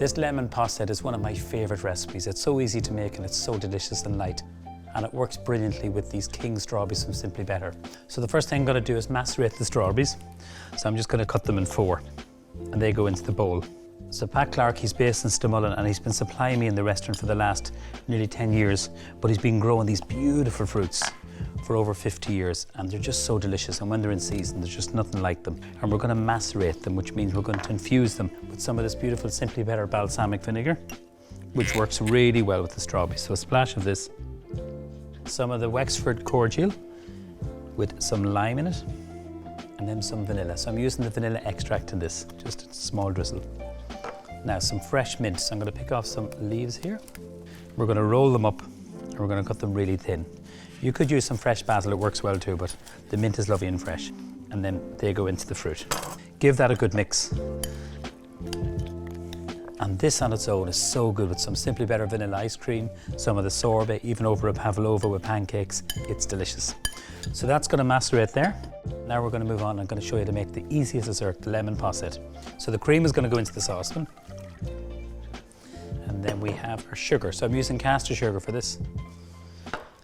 This lemon posset is one of my favourite recipes. It's so easy to make and it's so delicious and light. And it works brilliantly with these king strawberries from Simply Better. So the first thing I'm going to do is macerate the strawberries. So I'm just going to cut them in 4 and they go into the bowl. So Pat Clark, he's based in Stamullen and he's been supplying me in the restaurant for the last nearly 10 years, but he's been growing these beautiful fruits for over 50 years and they're just so delicious, and when they're in season there's just nothing like them. And we're going to macerate them, which means we're going to infuse them with some of this beautiful Simply Better balsamic vinegar, which works really well with the strawberries. So a splash of this, some of the Wexford cordial with some lime in it, and then some vanilla. So I'm using the vanilla extract in this, just a small drizzle. Now some fresh mint, so I'm going to pick off some leaves here. We're going to roll them up and we're going to cut them really thin. You could use some fresh basil, it works well too, but the mint is lovely and fresh. And then they go into the fruit. Give that a good mix. And this on its own is so good with some Simply Better vanilla ice cream, some of the sorbet, even over a pavlova with pancakes. It's delicious. So that's going to macerate there. Now we're going to move on. I'm going to show you to make the easiest dessert, the lemon posset. So the cream is going to go into the saucepan. And then we have our sugar. So I'm using caster sugar for this.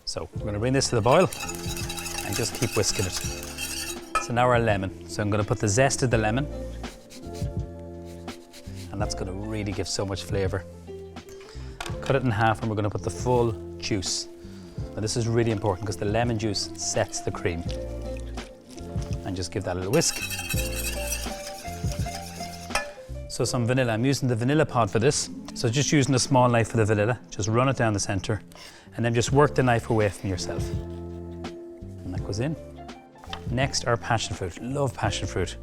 So we're going to bring this to the boil and just keep whisking it. So now our lemon. So I'm going to put the zest of the lemon. And that's going to really give so much flavour. Cut it in half and we're going to put the full juice. Now this is really important because the lemon juice sets the cream. And just give that a little whisk. So some vanilla. I'm using the vanilla pod for this. So just using a small knife for the vanilla, just run it down the centre and then just work the knife away from yourself. And that goes in. Next, our passion fruit. Love passion fruit.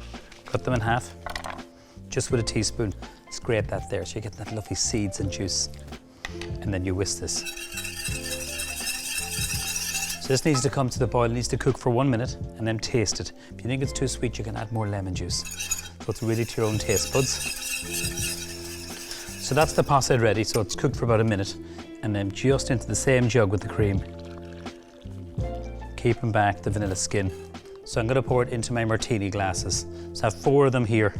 Cut them in half, just with a teaspoon. Scrape that there so you get that lovely seeds and juice. And then you whisk this. So this needs to come to the boil, it needs to cook for 1 minute and then taste it. If you think it's too sweet, you can add more lemon juice. So it's really to your own taste buds. So that's the posset ready, so it's cooked for about a minute. And then just into the same jug with the cream. Keeping back the vanilla skin. So I'm going to pour it into my martini glasses. So I have 4 of them here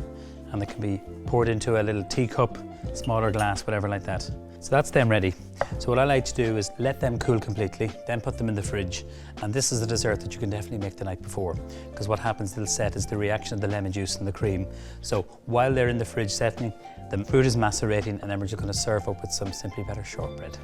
and they can be poured into a little teacup, smaller glass, whatever like that. So that's them ready. So what I like to do is let them cool completely, then put them in the fridge. And this is a dessert that you can definitely make the night before, because what happens, they'll set, is the reaction of the lemon juice and the cream. So while they're in the fridge setting, the fruit is macerating, and then we're just going to serve up with some Simply Better shortbread.